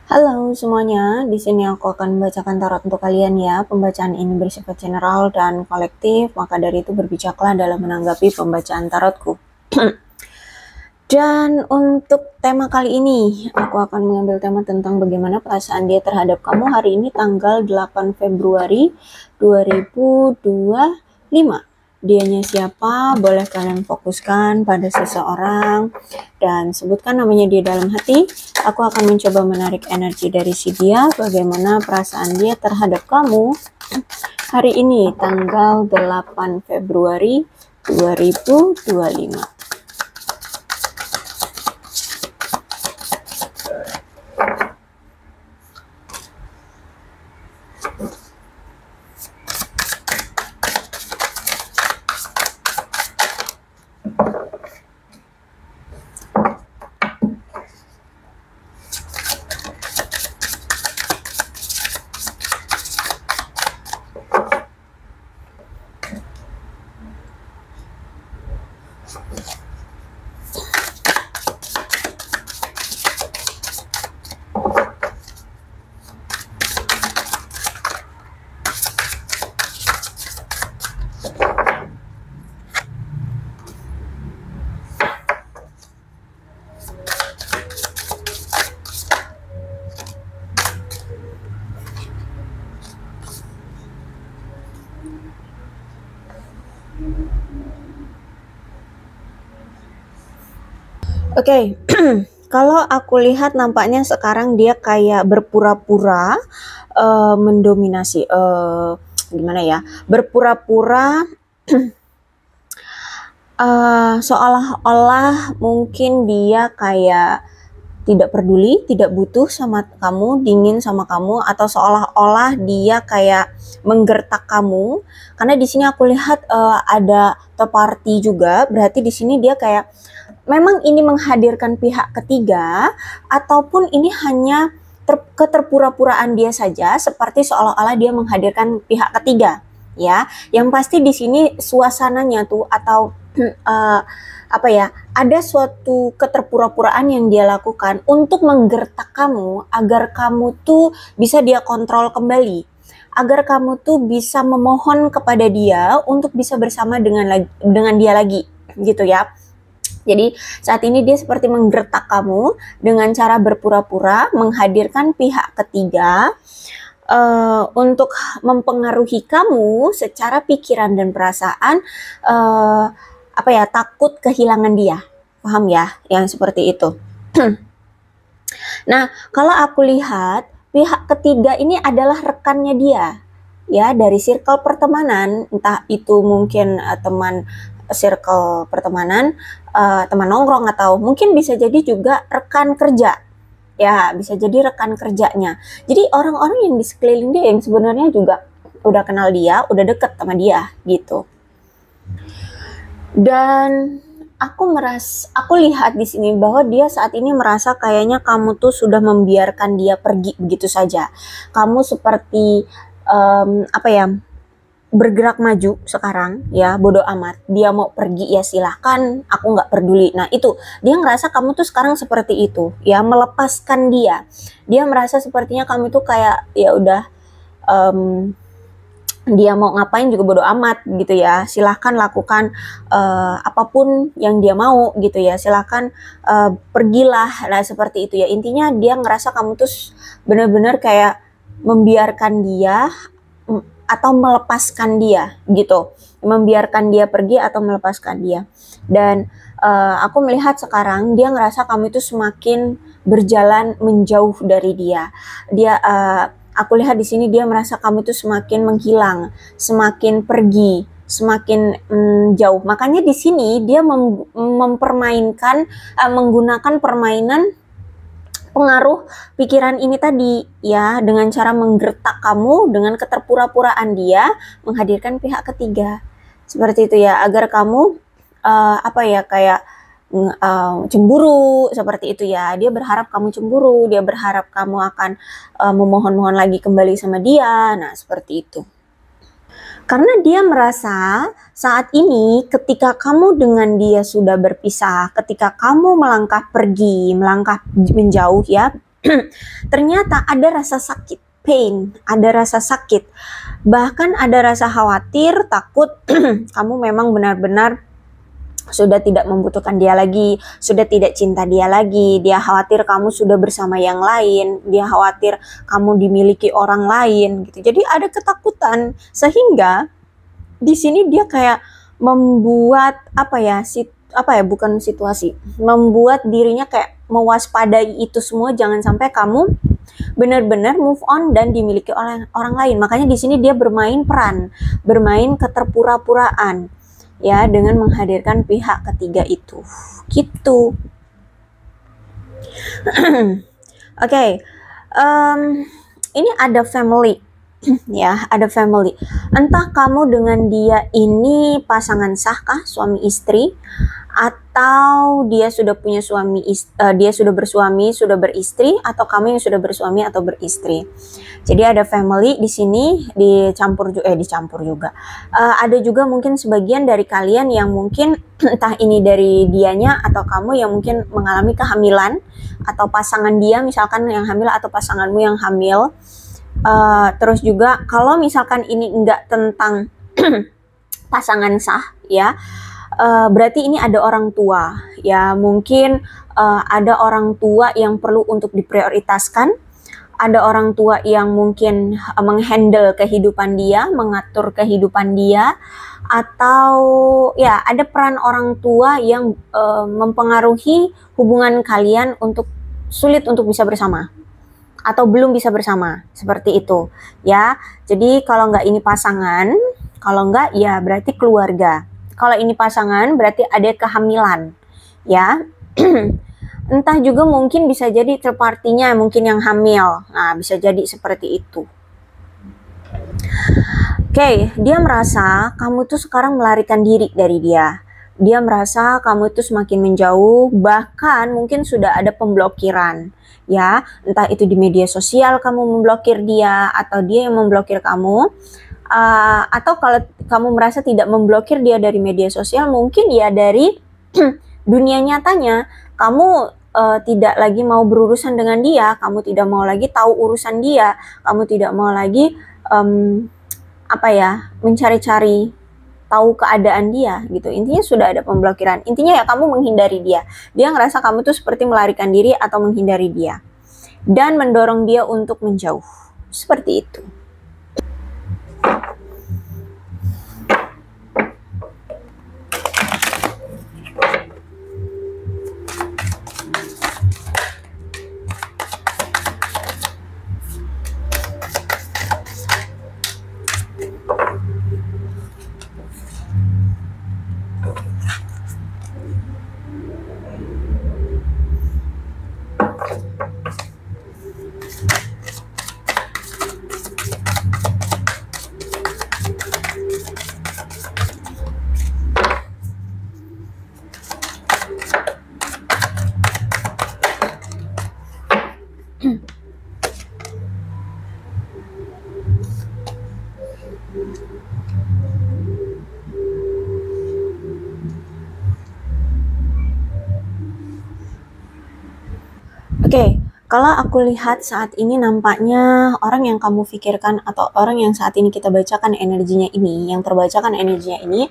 Halo semuanya, di sini aku akan membacakan tarot untuk kalian ya. Pembacaan ini bersifat general dan kolektif, maka dari itu berbijaklah dalam menanggapi pembacaan tarotku. Dan untuk tema kali ini, aku akan mengambil tema tentang bagaimana perasaan dia terhadap kamu hari ini tanggal 8 Februari 2025. Dianya siapa? Boleh kalian fokuskan pada seseorang dan sebutkan namanya di dalam hati. Aku akan mencoba menarik energi dari si dia, bagaimana perasaan dia terhadap kamu hari ini tanggal 8 Februari 2025. Oke, kalau aku lihat nampaknya sekarang dia kayak berpura-pura mendominasi, gimana ya? Berpura-pura seolah-olah mungkin dia kayak tidak peduli, tidak butuh sama kamu, dingin sama kamu, atau seolah-olah dia kayak menggertak kamu. Karena di sini aku lihat ada third party juga, berarti di sini dia kayak memang ini menghadirkan pihak ketiga ataupun ini hanya keterpura-puraan dia saja seperti seolah-olah dia menghadirkan pihak ketiga ya. Yang pasti di sini suasananya tuh atau apa ya, ada suatu keterpura-puraan yang dia lakukan untuk menggertak kamu agar kamu tuh bisa dia kontrol kembali, agar kamu tuh bisa memohon kepada dia untuk bisa bersama dengan dia lagi gitu ya. Jadi saat ini dia seperti menggertak kamu dengan cara berpura-pura menghadirkan pihak ketiga untuk mempengaruhi kamu secara pikiran dan perasaan, apa ya, takut kehilangan dia. Paham ya? Yang seperti itu. Nah, kalau aku lihat pihak ketiga ini adalah rekannya dia. Ya, dari circle pertemanan, entah itu mungkin teman circle pertemanan, teman nongkrong, atau mungkin bisa jadi juga rekan kerja. Ya, bisa jadi rekan kerjanya. Jadi orang-orang yang di sekeliling dia yang sebenarnya juga udah kenal dia, udah deket sama dia gitu. Dan aku lihat di sini bahwa dia saat ini merasa kayaknya kamu tuh sudah membiarkan dia pergi begitu saja. Kamu seperti apa ya, bergerak maju sekarang ya, bodoh amat, dia mau pergi ya silahkan, aku nggak peduli. Nah itu dia ngerasa kamu tuh sekarang seperti itu ya, melepaskan dia merasa sepertinya kamu tuh kayak ya udah, dia mau ngapain juga bodoh amat gitu ya, silahkan lakukan apapun yang dia mau gitu ya, silahkan pergilah. Nah seperti itu ya, intinya dia ngerasa kamu tuh benar-benar kayak membiarkan dia atau melepaskan dia gitu, membiarkan dia pergi atau melepaskan dia. Dan aku melihat sekarang dia ngerasa kamu itu semakin berjalan menjauh dari dia. Aku lihat di sini dia merasa kamu itu semakin menghilang, semakin pergi, semakin jauh. Makanya di sini dia mempermainkan, menggunakan permainan pengaruh pikiran ini tadi ya, dengan cara menggertak kamu dengan keterpura-puraan dia menghadirkan pihak ketiga seperti itu ya, agar kamu apa ya, kayak cemburu seperti itu ya. Dia berharap kamu cemburu, dia berharap kamu akan memohon-mohon lagi kembali sama dia. Nah seperti itu. Karena dia merasa saat ini ketika kamu dengan dia sudah berpisah, ketika kamu melangkah pergi, melangkah menjauh ya, ternyata ada rasa sakit, pain, ada rasa sakit, bahkan ada rasa khawatir, takut kamu memang benar-benar sudah tidak membutuhkan dia lagi, sudah tidak cinta dia lagi, dia khawatir kamu sudah bersama yang lain, dia khawatir kamu dimiliki orang lain gitu. Jadi ada ketakutan, sehingga di sini dia kayak membuat bukan situasi, membuat dirinya kayak mewaspadai itu semua, jangan sampai kamu benar-benar move on dan dimiliki oleh orang lain. Makanya di sini dia bermain peran, bermain keterpura-puraan ya, dengan menghadirkan pihak ketiga itu gitu. Oke, ini ada family ya, ada family. Entah kamu dengan dia ini pasangan sah kah, suami istri, atau dia sudah punya suami, dia sudah bersuami, sudah beristri, atau kamu yang sudah bersuami atau beristri. Jadi ada family di sini, dicampur juga. Ada juga mungkin sebagian dari kalian yang mungkin entah ini dari dianya atau kamu yang mungkin mengalami kehamilan, atau pasangan dia misalkan yang hamil atau pasanganmu yang hamil. Terus juga kalau misalkan ini enggak tentang pasangan sah ya, berarti ini ada orang tua ya, mungkin ada orang tua yang perlu untuk diprioritaskan, ada orang tua yang mungkin menghandle kehidupan dia, mengatur kehidupan dia, atau ya ada peran orang tua yang mempengaruhi hubungan kalian untuk sulit untuk bisa bersama atau belum bisa bersama, seperti itu ya. Jadi kalau nggak ini pasangan, kalau nggak ya berarti keluarga. Kalau ini pasangan berarti ada kehamilan ya. Entah juga mungkin bisa jadi third party-nya mungkin yang hamil. Nah, bisa jadi seperti itu. Oke, dia merasa kamu tuh sekarang melarikan diri dari dia. Dia merasa kamu itu semakin menjauh, bahkan mungkin sudah ada pemblokiran ya, entah itu di media sosial kamu memblokir dia atau dia yang memblokir kamu. Atau kalau kamu merasa tidak memblokir dia dari media sosial, mungkin ya dari dunia nyatanya kamu tidak lagi mau berurusan dengan dia, kamu tidak mau lagi tahu urusan dia, kamu tidak mau lagi mencari-cari tahu keadaan dia gitu. Intinya sudah ada pemblokiran. Intinya ya kamu menghindari dia. Dia ngerasa kamu tuh seperti melarikan diri atau menghindari dia dan mendorong dia untuk menjauh. Seperti itu. Oke, kalau aku lihat saat ini nampaknya orang yang kamu pikirkan atau orang yang saat ini kita bacakan energinya ini, yang terbacakan energinya ini,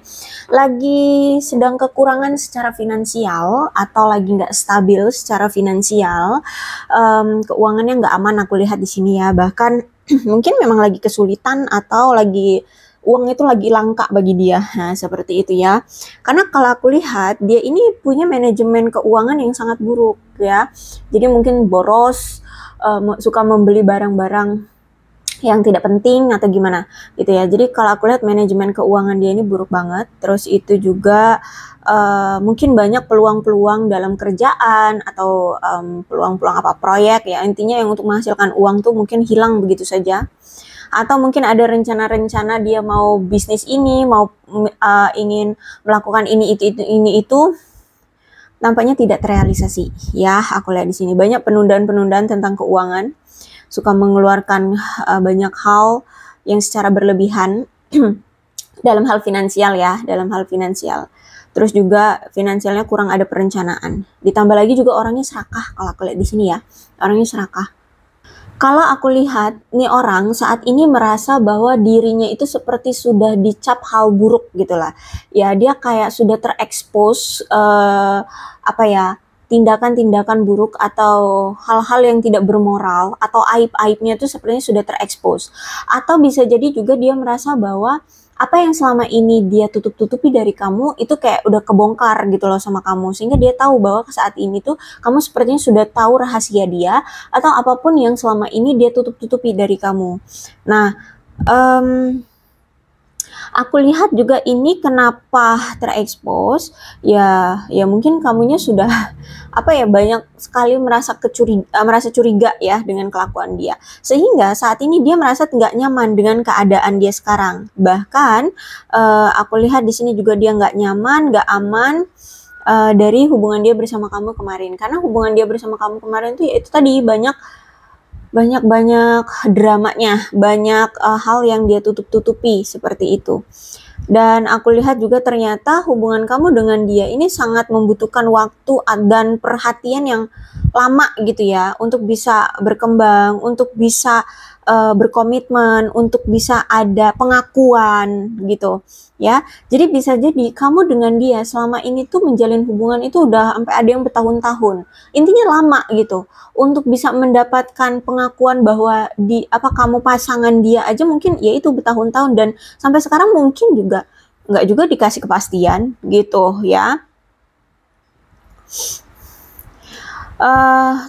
lagi sedang kekurangan secara finansial atau lagi nggak stabil secara finansial, keuangannya nggak aman aku lihat di sini ya, bahkan mungkin memang lagi kesulitan atau lagi uang itu lagi langka bagi dia. Nah, seperti itu ya. Karena kalau aku lihat dia ini punya manajemen keuangan yang sangat buruk ya. Jadi mungkin boros, suka membeli barang-barang yang tidak penting atau gimana gitu ya. Jadi kalau aku lihat manajemen keuangan dia ini buruk banget. Terus itu juga mungkin banyak peluang-peluang dalam kerjaan atau peluang-peluang proyek ya. Intinya yang untuk menghasilkan uang tuh mungkin hilang begitu saja. Atau mungkin ada rencana-rencana dia mau bisnis ini, mau ingin melakukan ini itu, nampaknya tidak terrealisasi ya. Aku lihat di sini banyak penundaan-penundaan tentang keuangan, suka mengeluarkan banyak hal yang secara berlebihan dalam hal finansial ya, dalam hal finansial. Terus juga finansialnya kurang ada perencanaan. Ditambah lagi juga orangnya serakah, kalau aku lihat di sini ya. Orangnya serakah. Kalau aku lihat nih orang saat ini merasa bahwa dirinya itu seperti sudah dicap hal buruk gitulah. Ya dia kayak sudah terekspos apa ya, tindakan-tindakan buruk atau hal-hal yang tidak bermoral atau aib-aibnya itu sepertinya sudah terekspos. Atau bisa jadi juga dia merasa bahwa apa yang selama ini dia tutup-tutupi dari kamu itu kayak udah kebongkar gitu loh sama kamu, sehingga dia tahu bahwa saat ini tuh kamu sepertinya sudah tahu rahasia dia atau apapun yang selama ini dia tutup-tutupi dari kamu. Nah, aku lihat juga ini kenapa terekspos, ya mungkin kamunya sudah apa ya, banyak sekali merasa curiga ya dengan kelakuan dia, sehingga saat ini dia merasa nggak nyaman dengan keadaan dia sekarang. Bahkan aku lihat di sini juga dia nggak nyaman, nggak aman dari hubungan dia bersama kamu kemarin, karena hubungan dia bersama kamu kemarin tuh ya itu tadi banyak dramanya, banyak hal yang dia tutup-tutupi seperti itu. Dan aku lihat juga ternyata hubungan kamu dengan dia ini sangat membutuhkan waktu dan perhatian yang lama gitu ya, untuk bisa berkembang, untuk bisa berkomitmen, untuk bisa ada pengakuan gitu ya. Jadi bisa jadi kamu dengan dia selama ini tuh menjalin hubungan itu udah sampai ada yang bertahun-tahun. Intinya lama gitu. Untuk bisa mendapatkan pengakuan bahwa kamu pasangan dia aja mungkin ya itu bertahun-tahun, dan sampai sekarang mungkin juga nggak juga dikasih kepastian gitu ya.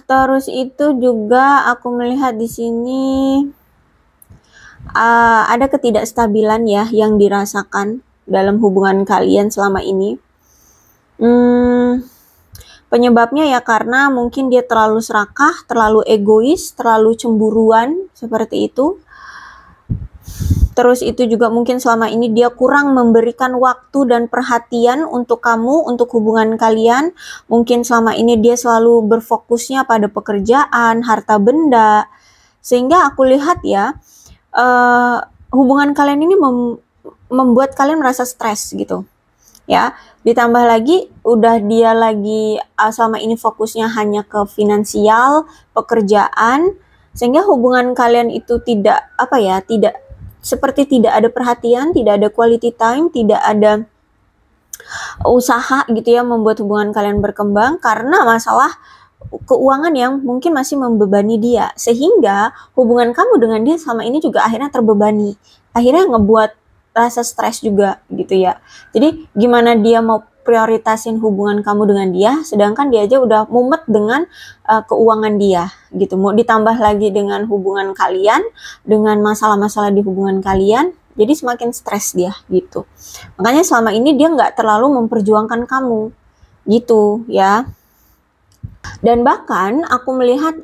Terus itu juga aku melihat di sini ada ketidakstabilan ya yang dirasakan dalam hubungan kalian selama ini. Penyebabnya ya karena mungkin dia terlalu serakah, terlalu egois, terlalu cemburuan seperti itu. Terus itu juga mungkin selama ini dia kurang memberikan waktu dan perhatian untuk kamu, untuk hubungan kalian. Mungkin selama ini dia selalu berfokusnya pada pekerjaan, harta benda. Sehingga aku lihat ya, hubungan kalian ini membuat kalian merasa stres gitu. Ya, ditambah lagi udah dia lagi selama ini fokusnya hanya ke finansial, pekerjaan, sehingga hubungan kalian itu tidak seperti tidak ada perhatian, tidak ada quality time, tidak ada usaha gitu ya membuat hubungan kalian berkembang karena masalah keuangan yang mungkin masih membebani dia, sehingga hubungan kamu dengan dia selama ini juga akhirnya terbebani, akhirnya ngebuat rasa stres juga gitu ya. Jadi gimana dia mau prioritasin hubungan kamu dengan dia, sedangkan dia aja udah mumet dengan keuangan dia gitu. Mau ditambah lagi dengan hubungan kalian, dengan masalah-masalah di hubungan kalian, jadi semakin stres dia gitu. Makanya selama ini dia nggak terlalu memperjuangkan kamu gitu ya. Dan bahkan aku melihat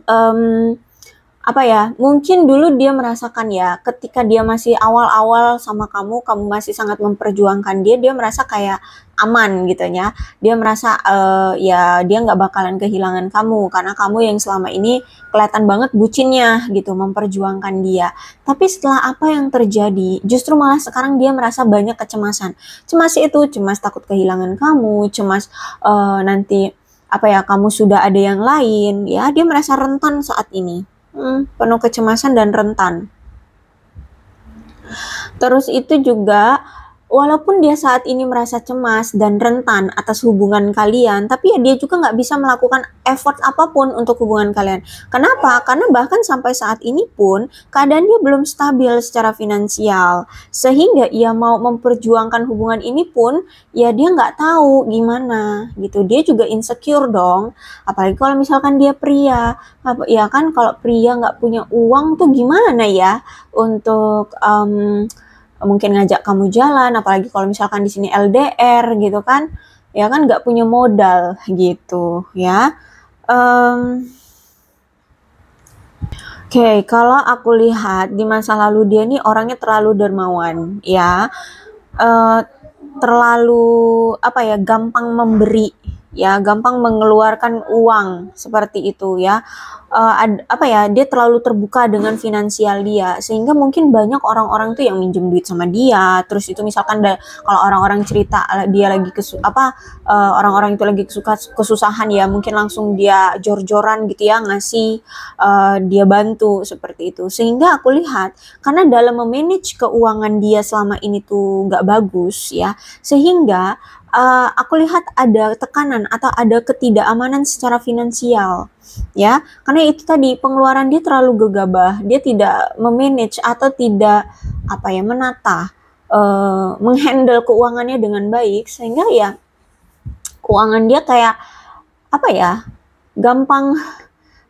mungkin dulu dia merasakan ya, ketika dia masih awal-awal sama kamu masih sangat memperjuangkan dia merasa kayak aman gitu ya. Dia merasa ya dia nggak bakalan kehilangan kamu karena kamu yang selama ini kelihatan banget bucinnya gitu, memperjuangkan dia. Tapi setelah apa yang terjadi, justru malah sekarang dia merasa banyak kecemasan. Cemas itu, cemas takut kehilangan kamu, cemas nanti kamu sudah ada yang lain ya. Dia merasa rentan saat ini. Penuh kecemasan dan rentan. Terus itu juga walaupun dia saat ini merasa cemas dan rentan atas hubungan kalian, tapi ya dia juga nggak bisa melakukan effort apapun untuk hubungan kalian. Kenapa? Karena bahkan sampai saat ini pun keadaan dia belum stabil secara finansial, sehingga ia mau memperjuangkan hubungan ini pun ya dia nggak tahu gimana gitu. Dia juga insecure dong, apalagi kalau misalkan dia pria. Ya kan, kalau pria nggak punya uang tuh gimana ya untuk mungkin ngajak kamu jalan, apalagi kalau misalkan di sini LDR gitu kan, ya kan nggak punya modal gitu ya. Oke, kalau aku lihat di masa lalu dia nih orangnya terlalu dermawan ya, terlalu gampang memberi ya, gampang mengeluarkan uang seperti itu ya. apa ya, dia terlalu terbuka dengan finansial dia, sehingga mungkin banyak orang-orang tuh yang minjem duit sama dia. Terus itu misalkan kalau orang-orang cerita dia lagi orang-orang itu lagi kesusahan ya, mungkin langsung dia jor-joran gitu ya, ngasih, dia bantu seperti itu. Sehingga aku lihat karena dalam memanage keuangan dia selama ini tuh nggak bagus ya, sehingga aku lihat ada tekanan atau ada ketidakamanan secara finansial ya, karena itu tadi pengeluaran dia terlalu gegabah, dia tidak memanage atau tidak apa ya, menata, menghandle keuangannya dengan baik, sehingga ya keuangan dia kayak apa ya, gampang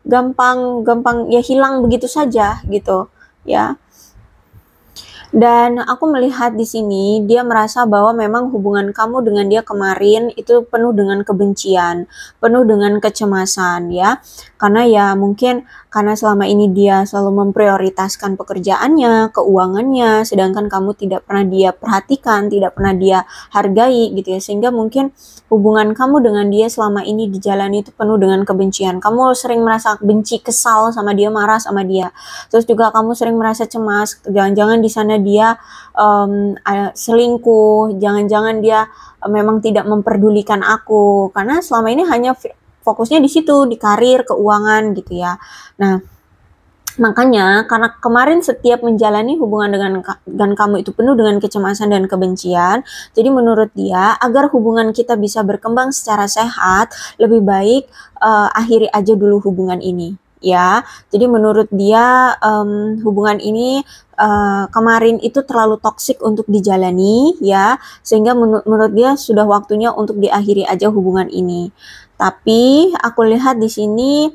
gampang gampang ya hilang begitu saja gitu ya. Dan aku melihat di sini dia merasa bahwa memang hubungan kamu dengan dia kemarin itu penuh dengan kebencian, penuh dengan kecemasan ya. Karena ya mungkin karena selama ini dia selalu memprioritaskan pekerjaannya, keuangannya, sedangkan kamu tidak pernah dia perhatikan, tidak pernah dia hargai gitu ya. Sehingga mungkin hubungan kamu dengan dia selama ini dijalani itu penuh dengan kebencian. Kamu sering merasa benci, kesal sama dia, marah sama dia. Terus juga kamu sering merasa cemas, jangan-jangan di sana dia selingkuh, jangan-jangan dia memang tidak memperdulikan aku, karena selama ini hanya fokusnya di situ, di karir, keuangan gitu ya. Nah, makanya karena kemarin setiap menjalani hubungan dengan kamu itu penuh dengan kecemasan dan kebencian, jadi menurut dia agar hubungan kita bisa berkembang secara sehat, lebih baik akhiri aja dulu hubungan ini ya. Jadi menurut dia hubungan ini kemarin itu terlalu toksik untuk dijalani ya, sehingga menurut dia sudah waktunya untuk diakhiri aja hubungan ini. Tapi aku lihat di sini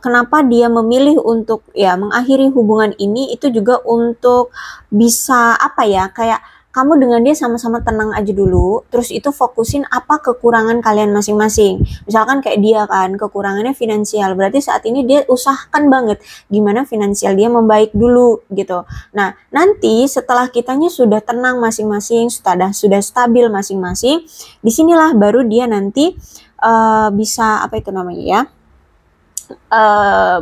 kenapa dia memilih untuk ya mengakhiri hubungan ini itu juga untuk bisa apa ya, kayak kamu dengan dia sama-sama tenang aja dulu, terus itu fokusin apa kekurangan kalian masing-masing. Misalkan kayak dia kan kekurangannya finansial, berarti saat ini dia usahakan banget gimana finansial dia membaik dulu gitu. Nah, nanti setelah kitanya sudah tenang masing-masing, sudah stabil masing-masing, disinilah baru dia nanti bisa apa itu namanya ya,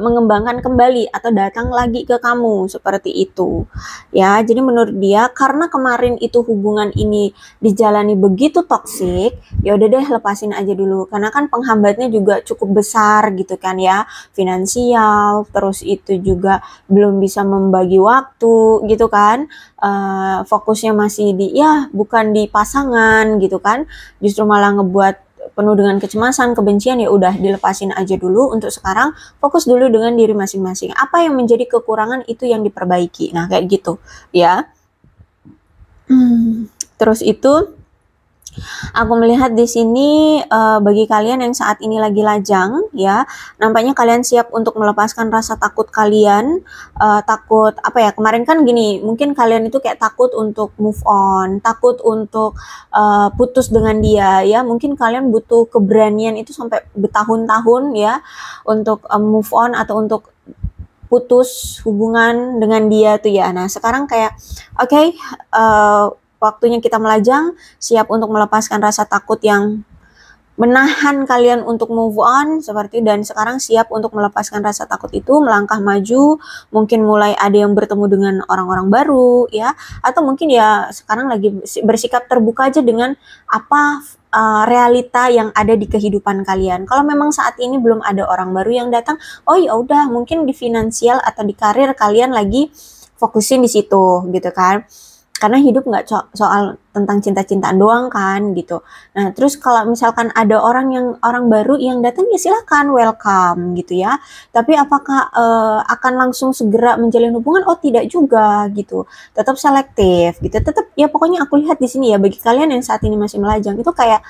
mengembangkan kembali atau datang lagi ke kamu seperti itu ya. Jadi menurut dia karena kemarin itu hubungan ini dijalani begitu toksik, ya udah deh lepasin aja dulu, karena kan penghambatnya juga cukup besar gitu kan ya, finansial, terus itu juga belum bisa membagi waktu gitu kan, fokusnya masih di ya bukan di pasangan gitu kan, justru malah ngebuat penuh dengan kecemasan, kebencian. Ya udah dilepasin aja dulu untuk sekarang, fokus dulu dengan diri masing-masing. Apa yang menjadi kekurangan itu yang diperbaiki. Nah, kayak gitu ya. Terus itu aku melihat di sini bagi kalian yang saat ini lagi lajang ya, nampaknya kalian siap untuk melepaskan rasa takut kalian, takut apa ya, kemarin kan gini, mungkin kalian itu kayak takut untuk move on, takut untuk putus dengan dia ya, mungkin kalian butuh keberanian itu sampai bertahun-tahun ya untuk move on atau untuk putus hubungan dengan dia tuh ya. Nah, sekarang kayak oke, waktunya kita melajang, siap untuk melepaskan rasa takut yang menahan kalian untuk move on seperti, dan sekarang siap untuk melepaskan rasa takut itu, melangkah maju, mungkin mulai ada yang bertemu dengan orang-orang baru ya, atau mungkin ya sekarang lagi bersikap terbuka aja dengan apa realita yang ada di kehidupan kalian. Kalau memang saat ini belum ada orang baru yang datang, oh ya udah, mungkin di finansial atau di karir kalian lagi fokusin di situ gitu kan. Karena hidup nggak soal tentang cinta-cintaan doang kan gitu. Nah, terus kalau misalkan ada orang baru yang datang, ya silakan, welcome gitu ya. Tapi apakah akan langsung segera menjalin hubungan? Oh, tidak juga gitu. Tetap selektif gitu. Tetap ya, pokoknya aku lihat di sini ya, bagi kalian yang saat ini masih melajang itu kayak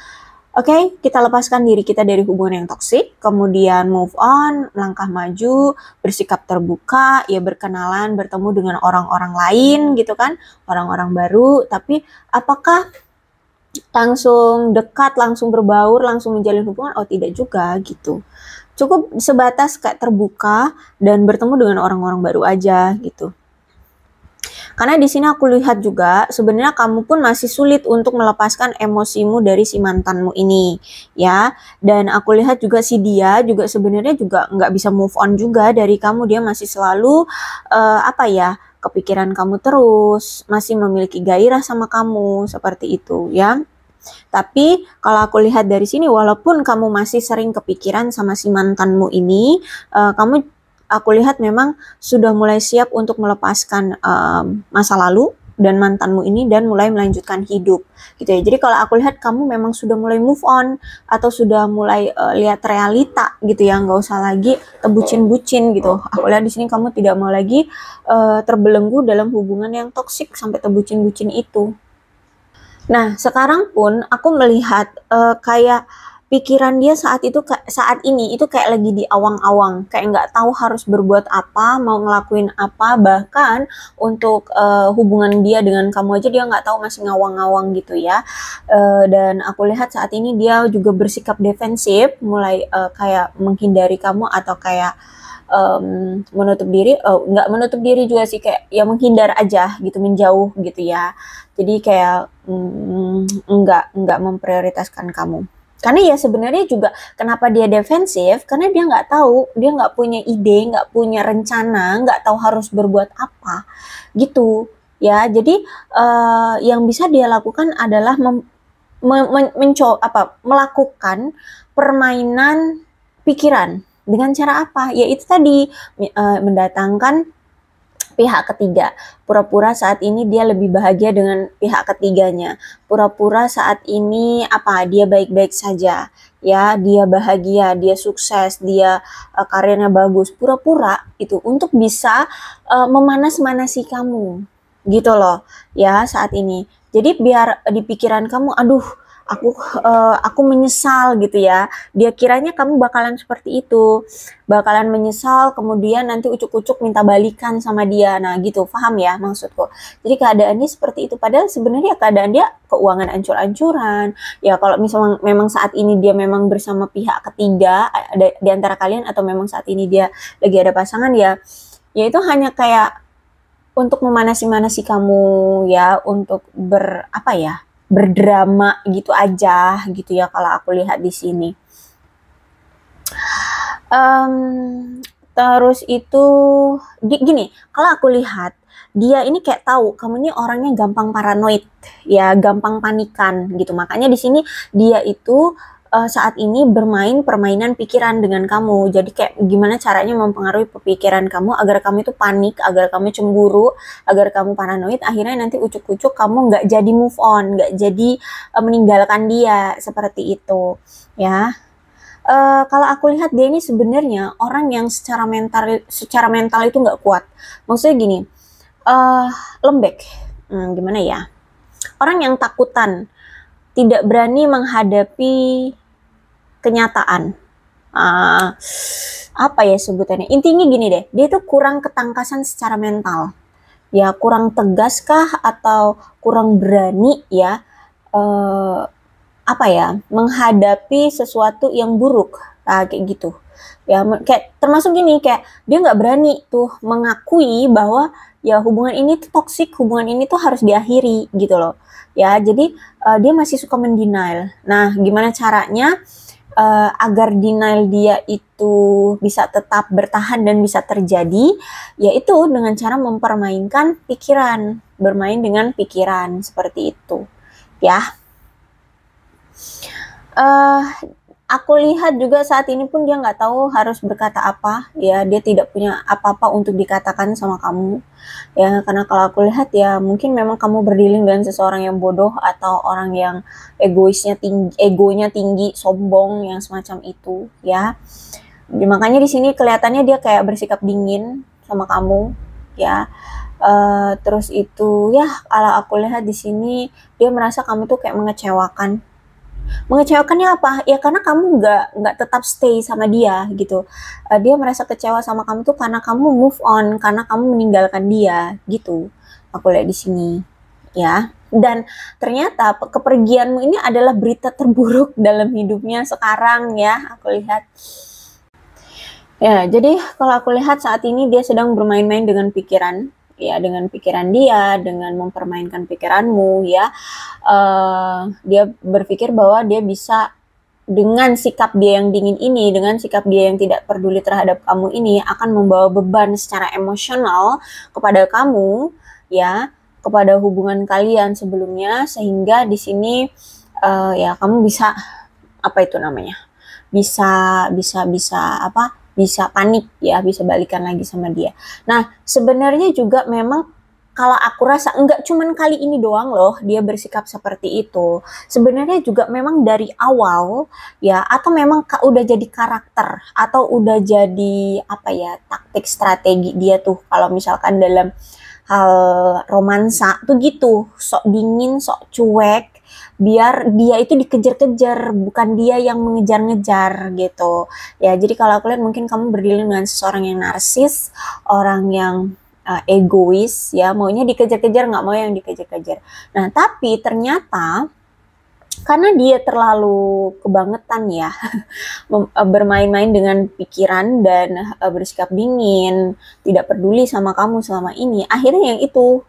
oke, kita lepaskan diri kita dari hubungan yang toksik, kemudian move on, langkah maju, bersikap terbuka, ya berkenalan, bertemu dengan orang-orang lain gitu kan, orang-orang baru. Tapi apakah langsung dekat, langsung berbaur, langsung menjalin hubungan? Oh, tidak juga gitu. Cukup sebatas kayak terbuka dan bertemu dengan orang-orang baru aja gitu. Karena di sini aku lihat juga sebenarnya kamu pun masih sulit untuk melepaskan emosimu dari si mantanmu ini, ya. Dan aku lihat juga si dia juga sebenarnya juga nggak bisa move on juga dari kamu. Dia masih selalu apa ya, kepikiran kamu terus, masih memiliki gairah sama kamu seperti itu, ya. Tapi kalau aku lihat dari sini, walaupun kamu masih sering kepikiran sama si mantanmu ini, kamu aku lihat memang sudah mulai siap untuk melepaskan masa lalu dan mantanmu ini dan mulai melanjutkan hidup gitu ya. Jadi kalau aku lihat kamu memang sudah mulai move on atau sudah mulai lihat realita gitu ya, nggak usah lagi tebucin-bucin gitu. Aku lihat di sini kamu tidak mau lagi terbelenggu dalam hubungan yang toksik sampai tebucin-bucin itu. Nah, sekarang pun aku melihat kayak pikiran dia saat ini itu kayak lagi di awang-awang, kayak nggak tahu harus berbuat apa, mau ngelakuin apa, bahkan untuk hubungan dia dengan kamu aja dia nggak tahu, masih ngawang-ngawang gitu ya. Dan aku lihat saat ini dia juga bersikap defensif, mulai kayak menghindari kamu atau kayak menutup diri, nggak menutup diri juga sih, kayak ya menghindar aja gitu, menjauh gitu ya. Jadi kayak nggak memprioritaskan kamu. Karena ya sebenarnya juga kenapa dia defensif, karena dia nggak tahu, dia nggak punya ide, nggak punya rencana, nggak tahu harus berbuat apa gitu ya. Jadi yang bisa dia lakukan adalah melakukan permainan pikiran. Dengan cara apa? Yaitu tadi mendatangkan pihak ketiga. Pura-pura saat ini dia lebih bahagia dengan pihak ketiganya. Pura-pura saat ini dia baik-baik saja. Ya, dia bahagia, dia sukses, dia karirnya bagus. Pura-pura itu untuk bisa memanas-manasi kamu. Gitu loh, ya saat ini. Jadi biar di pikiran kamu, aduh, aku menyesal gitu ya. Dia kiranya kamu bakalan seperti itu, bakalan menyesal, kemudian nanti ucuk-ucuk minta balikan sama dia. Nah gitu, paham ya maksudku. Jadi keadaannya seperti itu, padahal sebenarnya keadaan dia keuangan ancur-ancuran. Ya kalau misalnya memang saat ini dia memang bersama pihak ketiga di antara kalian, atau memang saat ini dia lagi ada pasangan, ya itu hanya kayak untuk memanasi-manasi kamu ya, untuk berdrama gitu aja gitu ya kalau aku lihat di sini. Terus itu gini, kalau aku lihat dia ini kayak tahu kamu ini orangnya gampang paranoid ya, gampang panikan gitu. Makanya di sini dia itu saat ini bermain permainan pikiran dengan kamu. Jadi kayak gimana caranya mempengaruhi pikiran kamu agar kamu itu panik, agar kamu cemburu, agar kamu paranoid. Akhirnya nanti ucuk-ucuk kamu nggak jadi move on, nggak jadi meninggalkan dia seperti itu, ya. Kalau aku lihat dia ini sebenarnya orang yang secara mental itu nggak kuat. Maksudnya gini, lembek. Gimana ya? Orang yang takutan, tidak berani menghadapi kenyataan. Apa ya sebutannya? Intinya gini deh, dia itu kurang ketangkasan secara mental. Ya, kurang tegas kah atau kurang berani ya, menghadapi sesuatu yang buruk, kayak gitu. Ya, kayak termasuk gini, kayak dia nggak berani tuh mengakui bahwa ya hubungan ini tuh toksik, hubungan ini tuh harus diakhiri gitu loh. Ya, jadi dia masih suka mendenial. Nah, gimana caranya agar denial dia itu bisa tetap bertahan dan bisa terjadi, yaitu dengan cara mempermainkan pikiran, bermain dengan pikiran seperti itu, ya. Aku lihat juga saat ini pun dia nggak tahu harus berkata apa, ya dia tidak punya apa-apa untuk dikatakan sama kamu, ya karena kalau aku lihat ya mungkin memang kamu berdealing dengan seseorang yang bodoh atau orang yang egonya tinggi, sombong yang semacam itu, ya. Makanya di sini kelihatannya dia kayak bersikap dingin sama kamu, ya. Terus itu ya kalau aku lihat di sini dia merasa kamu tuh kayak mengecewakan. Mengecewakannya apa? Ya karena kamu nggak tetap stay sama dia gitu. Dia merasa kecewa sama kamu tuh karena kamu move on, karena kamu meninggalkan dia gitu. Aku lihat di sini, ya. Dan ternyata kepergianmu ini adalah berita terburuk dalam hidupnya sekarang ya. Aku lihat. Ya, jadi kalau aku lihat saat ini dia sedang bermain-main dengan pikiran. ya dengan pikiran dia, dengan mempermainkan pikiranmu ya. Dia berpikir bahwa dia bisa dengan sikap dia yang dingin ini, dengan sikap dia yang tidak peduli terhadap kamu ini akan membawa beban secara emosional kepada kamu ya, kepada hubungan kalian sebelumnya, sehingga di sini ya kamu bisa apa itu namanya? Bisa panik ya, bisa balikan lagi sama dia. Nah, sebenarnya juga memang kalau aku rasa enggak cuman kali ini doang loh dia bersikap seperti itu. Sebenarnya juga memang dari awal ya, atau memang udah jadi karakter atau udah jadi apa ya, taktik strategi dia tuh kalau misalkan dalam hal romansa tuh gitu, sok dingin, sok cuek, biar dia itu dikejar-kejar, bukan dia yang mengejar-ngejar gitu. Ya, jadi kalau aku lihat mungkin kamu berdiri dengan seseorang yang narsis, orang yang egois ya, maunya dikejar-kejar, nggak mau yang dikejar-kejar. Nah, tapi ternyata karena dia terlalu kebangetan ya bermain-main dengan pikiran dan bersikap dingin, tidak peduli sama kamu selama ini, akhirnya yang itu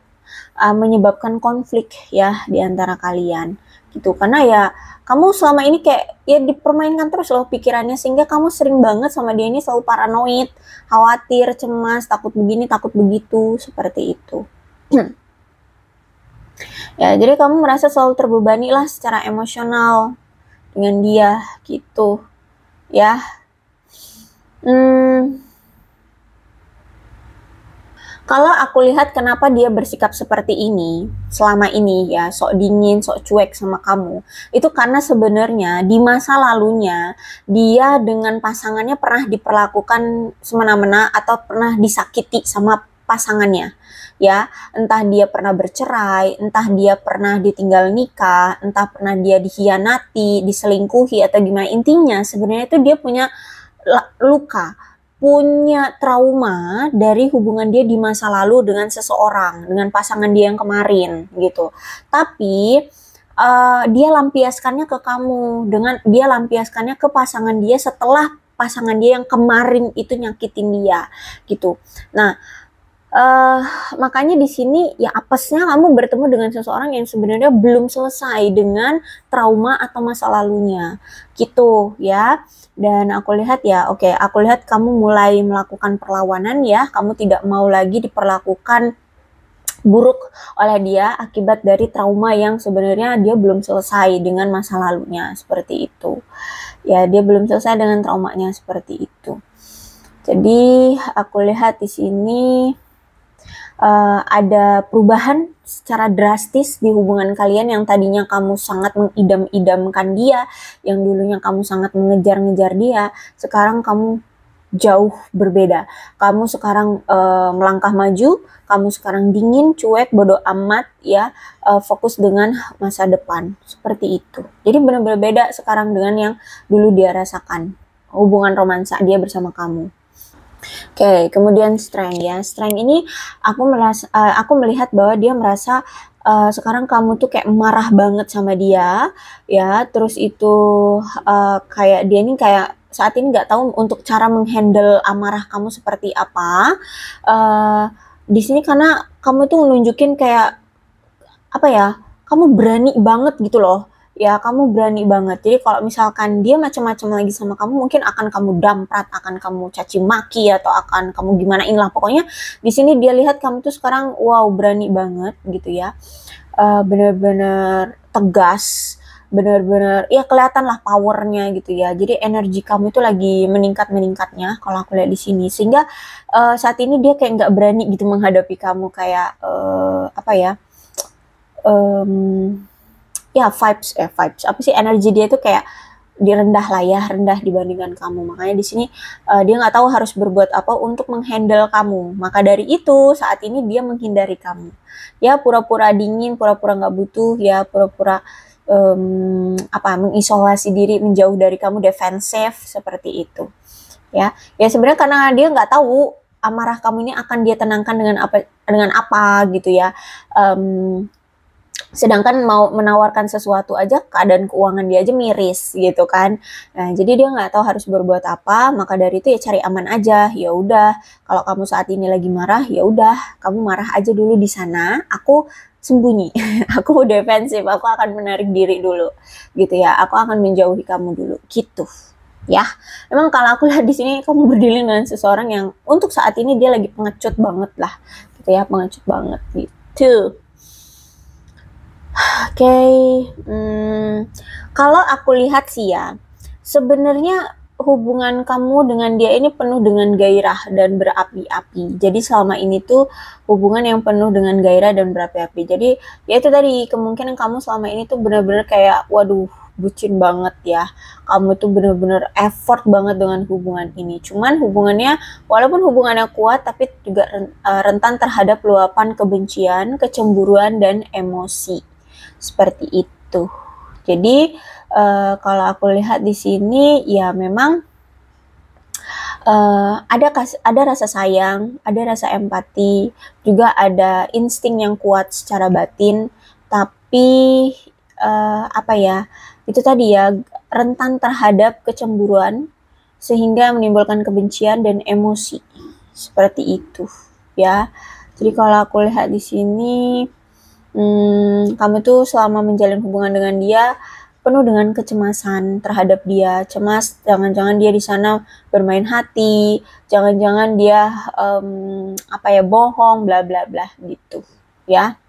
menyebabkan konflik ya di antara kalian gitu. Karena ya kamu selama ini kayak ya dipermainkan terus loh pikirannya, sehingga kamu sering banget sama dia ini selalu paranoid, khawatir, cemas, takut begini, takut begitu, seperti itu. Ya, jadi kamu merasa selalu terbebani lah secara emosional dengan dia gitu ya. Kalau aku lihat kenapa dia bersikap seperti ini selama ini ya, sok dingin, sok cuek sama kamu, itu karena sebenarnya di masa lalunya dia dengan pasangannya pernah diperlakukan semena-mena atau pernah disakiti sama pasangannya ya. Entah dia pernah bercerai, entah dia pernah ditinggal nikah, entah pernah dia dikhianati, diselingkuhi, atau gimana. Intinya sebenarnya itu dia punya luka, punya trauma dari hubungan dia di masa lalu dengan seseorang, dengan pasangan dia yang kemarin gitu. Tapi dia lampiaskannya ke kamu, dengan dia lampiaskannya ke pasangan dia setelah pasangan dia yang kemarin itu nyakitin dia gitu. Nah, makanya di sini ya apesnya kamu bertemu dengan seseorang yang sebenarnya belum selesai dengan trauma atau masa lalunya gitu ya. Dan aku lihat ya, oke, aku lihat kamu mulai melakukan perlawanan ya, kamu tidak mau lagi diperlakukan buruk oleh dia akibat dari trauma yang sebenarnya dia belum selesai dengan masa lalunya, seperti itu ya. Dia belum selesai dengan traumanya, seperti itu. Jadi aku lihat di sini ada perubahan secara drastis di hubungan kalian. Yang tadinya kamu sangat mengidam-idamkan dia, yang dulunya kamu sangat mengejar-ngejar dia, sekarang kamu jauh berbeda. Kamu sekarang melangkah maju, kamu sekarang dingin, cuek, bodoh amat ya, fokus dengan masa depan, seperti itu. Jadi benar-benar beda sekarang dengan yang dulu dia rasakan hubungan romansa dia bersama kamu. Oke, kemudian strength ya. Strength ini aku melihat bahwa dia merasa sekarang kamu tuh kayak marah banget sama dia ya. Terus itu kayak dia ini kayak saat ini nggak tahu untuk cara menghandle amarah kamu seperti apa. Di sini karena kamu tuh nunjukin kayak apa ya? Kamu berani banget gitu loh. Ya, kamu berani banget. Jadi kalau misalkan dia macam-macam lagi sama kamu, mungkin akan kamu damprat, akan kamu caci maki, atau akan kamu gimanain lah. Pokoknya di sini dia lihat kamu tuh sekarang wow, berani banget gitu ya. Bener-bener tegas, bener-bener ya kelihatan lah powernya gitu ya. Jadi energi kamu itu lagi meningkat-meningkatnya kalau aku lihat di sini. Sehingga saat ini dia kayak nggak berani gitu menghadapi kamu, kayak apa ya? Ya vibes apa sih, energi dia tuh kayak direndah lah ya, rendah dibandingkan kamu. Makanya di sini dia nggak tahu harus berbuat apa untuk menghandle kamu. Maka dari itu saat ini dia menghindari kamu. Ya pura-pura dingin, pura-pura nggak butuh, ya pura-pura mengisolasi diri, menjauh dari kamu, defensif seperti itu. Ya sebenarnya karena dia nggak tahu amarah kamu ini akan dia tenangkan dengan apa gitu ya. Sedangkan mau menawarkan sesuatu aja keadaan keuangan dia aja miris gitu kan. Nah, jadi dia nggak tahu harus berbuat apa, maka dari itu ya cari aman aja. Ya udah, kalau kamu saat ini lagi marah, ya udah, kamu marah aja dulu di sana. Aku sembunyi, aku defensif, aku akan menarik diri dulu, gitu ya. Aku akan menjauhi kamu dulu, gitu. Ya, emang kalau aku lihat di sini kamu berdiri dengan seseorang yang untuk saat ini dia lagi pengecut banget lah, gitu ya, pengecut banget gitu. Oke, kalau aku lihat sih ya, sebenarnya hubungan kamu dengan dia ini penuh dengan gairah dan berapi-api. Jadi selama ini tuh hubungan yang penuh dengan gairah dan berapi-api. Jadi ya itu tadi, kemungkinan kamu selama ini tuh benar-benar kayak, waduh, bucin banget ya. Kamu tuh benar-benar effort banget dengan hubungan ini. Cuman hubungannya, walaupun hubungannya kuat, tapi juga rentan terhadap luapan kebencian, kecemburuan, dan emosi. Seperti itu. Jadi kalau aku lihat di sini ya memang ada rasa sayang, ada rasa empati, juga ada insting yang kuat secara batin, tapi apa ya, itu tadi ya, rentan terhadap kecemburuan sehingga menimbulkan kebencian dan emosi. Seperti itu ya. Jadi kalau aku lihat di sini, kamu tuh selama menjalin hubungan dengan dia penuh dengan kecemasan terhadap dia, cemas jangan-jangan dia di sana bermain hati, jangan-jangan dia bohong, bla bla bla gitu ya.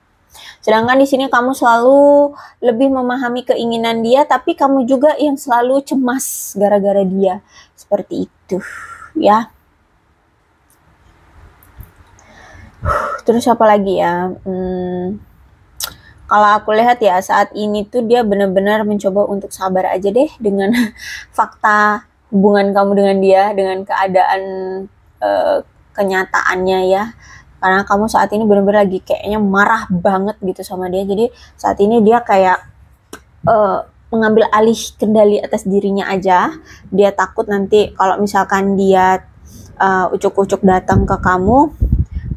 Sedangkan di sini kamu selalu lebih memahami keinginan dia, tapi kamu juga yang selalu cemas gara-gara dia, seperti itu ya. Terus apa lagi ya? Kalau aku lihat ya saat ini tuh dia benar-benar mencoba untuk sabar aja deh dengan fakta hubungan kamu dengan dia, dengan keadaan kenyataannya ya. Karena kamu saat ini benar-benar lagi kayaknya marah banget gitu sama dia. Jadi saat ini dia kayak mengambil alih kendali atas dirinya aja. Dia takut nanti kalau misalkan dia ucuk-ucuk datang ke kamu,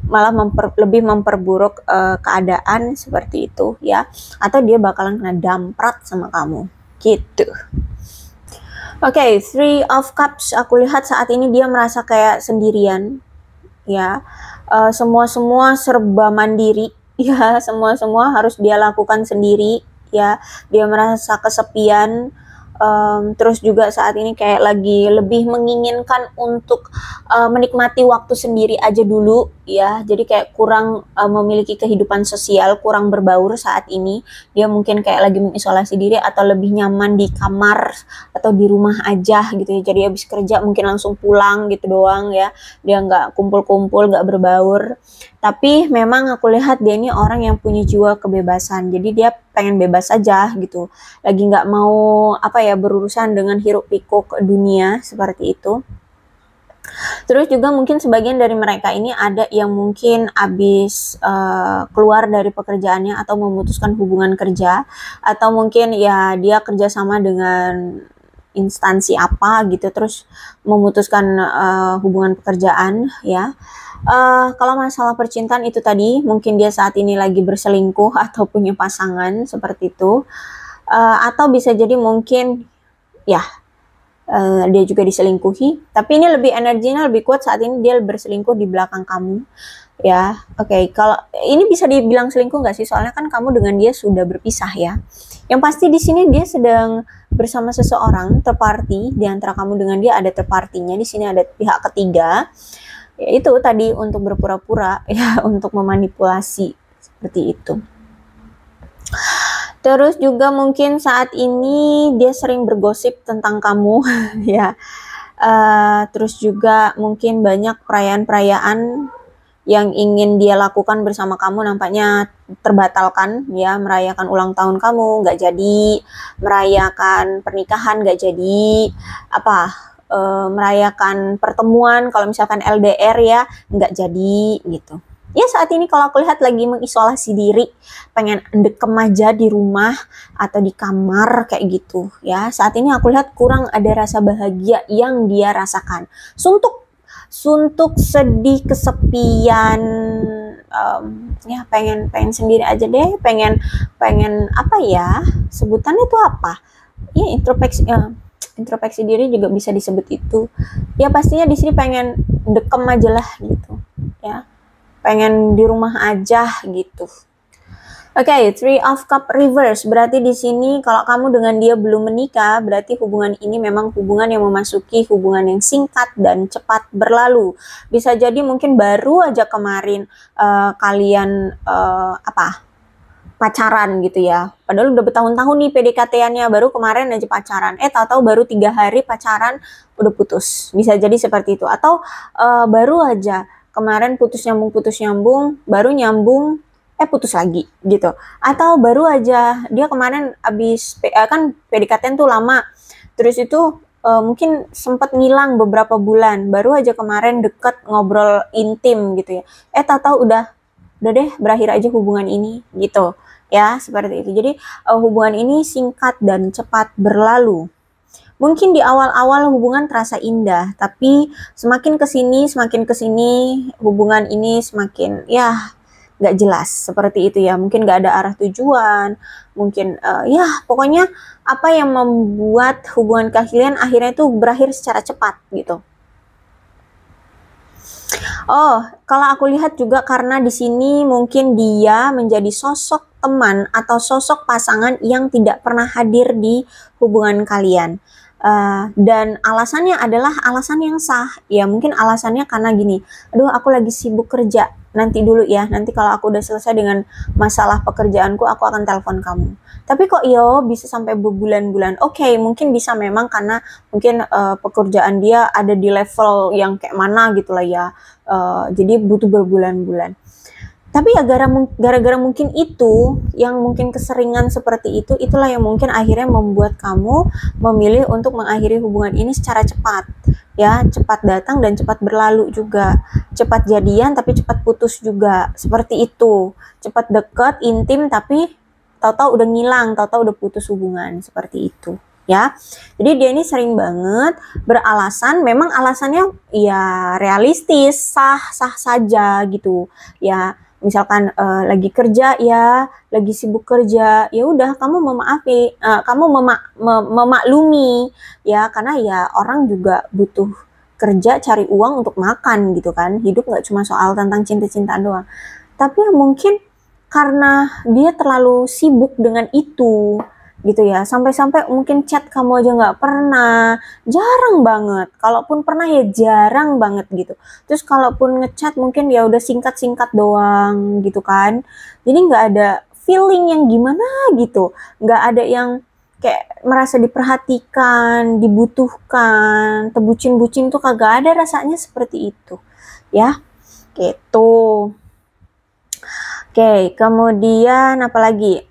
malah lebih memperburuk keadaan seperti itu ya, atau dia bakalan kena damprat sama kamu gitu. Oke, Three of Cups, aku lihat saat ini dia merasa kayak sendirian ya, semua serba mandiri ya, semua harus dia lakukan sendiri ya, dia merasa kesepian. Terus juga saat ini kayak lagi lebih menginginkan untuk menikmati waktu sendiri aja dulu ya, jadi kayak kurang memiliki kehidupan sosial, kurang berbaur saat ini. Dia mungkin kayak lagi mengisolasi diri atau lebih nyaman di kamar atau di rumah aja gitu ya, jadi habis kerja mungkin langsung pulang gitu doang ya, dia nggak kumpul-kumpul, nggak berbaur. Tapi memang aku lihat dia ini orang yang punya jiwa kebebasan, jadi dia pengen bebas aja gitu, lagi nggak mau berurusan dengan hiruk pikuk dunia seperti itu. Terus juga mungkin sebagian dari mereka ini ada yang mungkin habis keluar dari pekerjaannya atau memutuskan hubungan kerja, atau mungkin ya dia kerjasama dengan instansi apa gitu, terus memutuskan hubungan pekerjaan ya. Kalau masalah percintaan itu tadi, mungkin dia saat ini lagi berselingkuh atau punya pasangan seperti itu. Atau bisa jadi mungkin ya dia juga diselingkuhi, tapi ini lebih energinya lebih kuat saat ini, dia berselingkuh di belakang kamu ya. Oke, kalau ini bisa dibilang selingkuh nggak sih, soalnya kan kamu dengan dia sudah berpisah ya. Yang pasti di sini dia sedang bersama seseorang, third party. Di antara kamu dengan dia ada third partinya, di sini ada pihak ketiga, yaitu tadi untuk berpura-pura ya, untuk memanipulasi seperti itu. Terus juga mungkin saat ini dia sering bergosip tentang kamu ya. Terus juga mungkin banyak perayaan-perayaan yang ingin dia lakukan bersama kamu nampaknya terbatalkan ya. Merayakan ulang tahun kamu nggak jadi, merayakan pernikahan nggak jadi, merayakan pertemuan kalau misalkan LDR ya nggak jadi gitu. Ya saat ini kalau aku lihat lagi mengisolasi diri, pengen dekem aja di rumah atau di kamar kayak gitu ya. Saat ini aku lihat kurang ada rasa bahagia yang dia rasakan. Suntuk, sedih, kesepian, ya pengen sendiri aja deh, pengen apa ya, sebutannya itu apa ya, introspeksi diri juga bisa disebut itu ya. Pastinya di sini pengen dekem aja lah gitu ya, pengen di rumah aja gitu. Oke, Three of Cup reverse. Berarti di sini kalau kamu dengan dia belum menikah, berarti hubungan ini memang hubungan yang memasuki hubungan yang singkat dan cepat berlalu. Bisa jadi mungkin baru aja kemarin kalian pacaran gitu ya. Padahal udah bertahun-tahun nih PDKT-annya, baru kemarin aja pacaran. Tahu-tahu baru 3 hari pacaran udah putus. Bisa jadi seperti itu. Atau baru aja kemarin putus nyambung, baru nyambung putus lagi gitu. Atau baru aja dia kemarin abis kan PDKT tuh lama, terus itu mungkin sempat ngilang beberapa bulan, baru aja kemarin deket ngobrol intim gitu ya. Tahu-tahu udah deh berakhir aja hubungan ini gitu ya, seperti itu. Jadi hubungan ini singkat dan cepat berlalu. Mungkin di awal-awal hubungan terasa indah, tapi semakin kesini hubungan ini semakin ya nggak jelas seperti itu ya. Mungkin nggak ada arah tujuan, mungkin ya pokoknya apa yang membuat hubungan kalian akhirnya itu berakhir secara cepat gitu. Oh, kalau aku lihat juga karena di sini mungkin dia menjadi sosok teman atau sosok pasangan yang tidak pernah hadir di hubungan kalian. Dan alasannya adalah alasan yang sah. Ya mungkin alasannya karena gini, aduh aku lagi sibuk kerja, nanti dulu ya, nanti kalau aku udah selesai dengan masalah pekerjaanku aku akan telepon kamu. Tapi kok bisa sampai berbulan-bulan? Oke, mungkin bisa memang karena mungkin pekerjaan dia ada di level yang kayak mana gitu lah ya, jadi butuh berbulan-bulan. Tapi ya gara-gara mungkin itu, yang mungkin keseringan seperti itu, itulah yang mungkin akhirnya membuat kamu memilih untuk mengakhiri hubungan ini secara cepat. Ya, cepat datang dan cepat berlalu juga. Cepat jadian tapi cepat putus juga. Seperti itu. Cepat dekat, intim tapi tahu-tahu udah ngilang, tahu-tahu udah putus hubungan. Seperti itu. Ya, jadi dia ini sering banget beralasan, memang alasannya ya realistis, sah-sah saja gitu. Ya, misalkan lagi kerja ya, lagi sibuk kerja, ya udah kamu memaafi, kamu memaklumi ya, karena ya orang juga butuh kerja cari uang untuk makan gitu kan. Hidup nggak cuma soal tentang cinta-cintaan doang. Tapi ya mungkin karena dia terlalu sibuk dengan itu gitu ya, sampai-sampai mungkin chat kamu aja nggak pernah, jarang banget. Kalaupun pernah ya jarang banget gitu. Terus kalaupun ngechat mungkin ya udah singkat-singkat doang gitu kan. Jadi nggak ada feeling yang gimana gitu, nggak ada yang kayak merasa diperhatikan, dibutuhkan, tebucin-bucin tuh kagak ada rasanya seperti itu ya, gitu. Oke, kemudian apa lagi?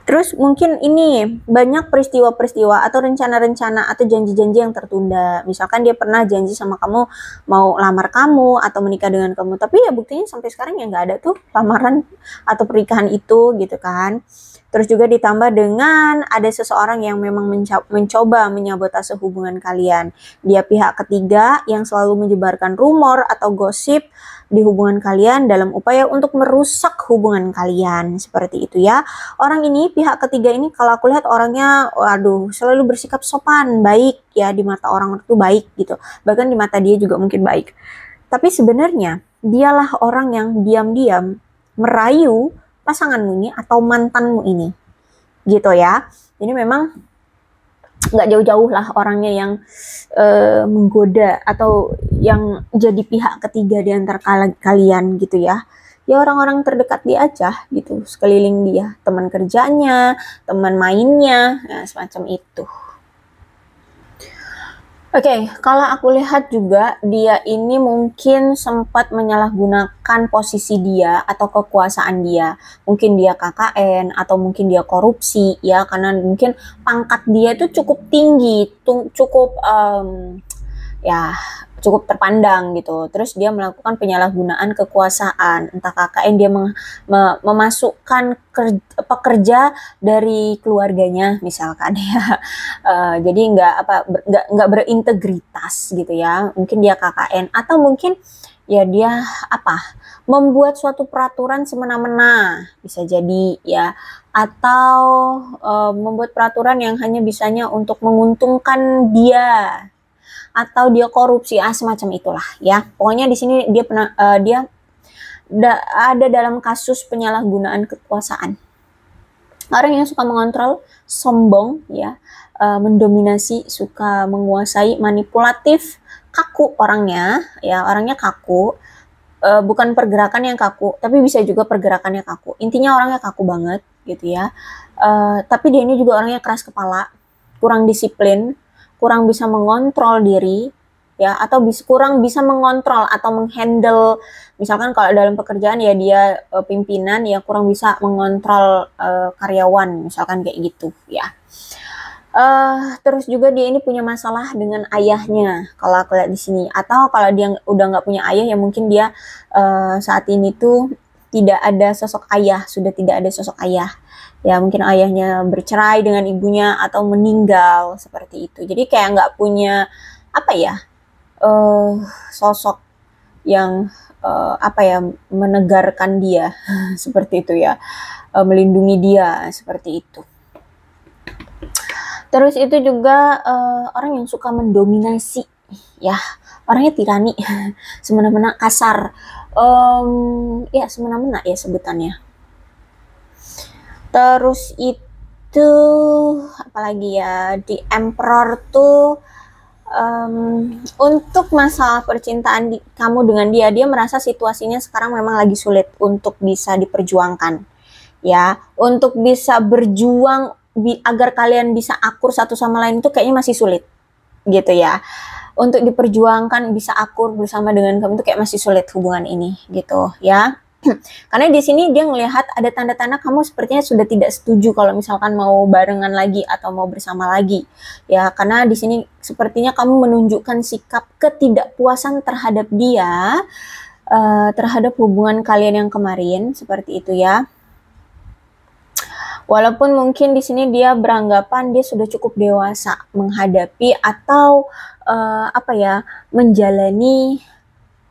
Terus mungkin ini banyak peristiwa-peristiwa atau rencana-rencana atau janji-janji yang tertunda. Misalkan dia pernah janji sama kamu mau lamar kamu atau menikah dengan kamu, tapi ya buktinya sampai sekarang ya nggak ada tuh lamaran atau pernikahan itu gitu kan. Terus juga ditambah dengan ada seseorang yang memang mencoba menyabotase hubungan kalian. Dia pihak ketiga yang selalu menyebarkan rumor atau gosip di hubungan kalian dalam upaya untuk merusak hubungan kalian. Seperti itu ya. Orang ini, pihak ketiga ini kalau aku lihat orangnya, waduh, selalu bersikap sopan, baik ya, di mata orang itu baik gitu. Bahkan di mata dia juga mungkin baik. Tapi sebenarnya dialah orang yang diam-diam merayu pasanganmu ini atau mantanmu ini. Gitu ya. Jadi memang nggak jauh-jauh lah orangnya yang menggoda atau yang jadi pihak ketiga di antara kalian gitu ya. Ya orang-orang terdekat dia aja gitu, sekeliling dia, teman kerjanya, teman mainnya, ya, semacam itu. Oke, kalau aku lihat juga dia ini mungkin sempat menyalahgunakan posisi dia atau kekuasaan dia. Mungkin dia KKN atau mungkin dia korupsi ya, karena mungkin pangkat dia itu cukup tinggi, cukup ya cukup terpandang gitu. Terus dia melakukan penyalahgunaan kekuasaan, entah KKN dia memasukkan pekerja dari keluarganya misalkan ya. Jadi nggak berintegritas gitu ya. Mungkin dia KKN atau mungkin ya dia apa, membuat suatu peraturan semena-mena bisa jadi ya, atau membuat peraturan yang hanya bisanya untuk menguntungkan dia, atau dia korupsi, semacam itulah ya. Pokoknya di sini dia ada dalam kasus penyalahgunaan kekuasaan. Orang yang suka mengontrol, sombong ya, mendominasi, suka menguasai, manipulatif, kaku orangnya ya, orangnya kaku. Bukan pergerakan yang kaku, tapi bisa juga pergerakannya kaku. Intinya orangnya kaku banget gitu ya. Tapi dia ini juga orangnya keras kepala, kurang disiplin, kurang bisa mengontrol diri ya, atau kurang bisa mengontrol atau menghandle. Misalkan kalau dalam pekerjaan ya dia pimpinan ya, kurang bisa mengontrol karyawan, misalkan kayak gitu ya. Terus juga dia ini punya masalah dengan ayahnya kalau aku lihat di sini, atau kalau dia udah nggak punya ayah ya mungkin dia saat ini tuh tidak ada sosok ayah, sudah tidak ada sosok ayah ya, mungkin ayahnya bercerai dengan ibunya atau meninggal seperti itu. Jadi kayak nggak punya apa ya, sosok yang apa ya, menegarkan dia seperti itu ya, melindungi dia seperti itu. Terus itu juga orang yang suka mendominasi ya, orangnya tirani, semena-mena, kasar, ya semena-mena ya sebutannya. Terus itu apalagi ya, di Emperor tuh untuk masalah percintaan kamu dengan dia merasa situasinya sekarang memang lagi sulit untuk bisa diperjuangkan ya, untuk bisa berjuang agar kalian bisa akur satu sama lain itu kayaknya masih sulit gitu ya. Untuk diperjuangkan bisa akur bersama dengan kamu itu kayak masih sulit hubungan ini gitu ya. Karena di sini dia melihat ada tanda-tanda kamu sepertinya sudah tidak setuju kalau misalkan mau barengan lagi atau mau bersama lagi ya, karena di sini sepertinya kamu menunjukkan sikap ketidakpuasan terhadap dia, terhadap hubungan kalian yang kemarin seperti itu ya. Walaupun mungkin di sini dia beranggapan dia sudah cukup dewasa menghadapi atau apa ya, menjalani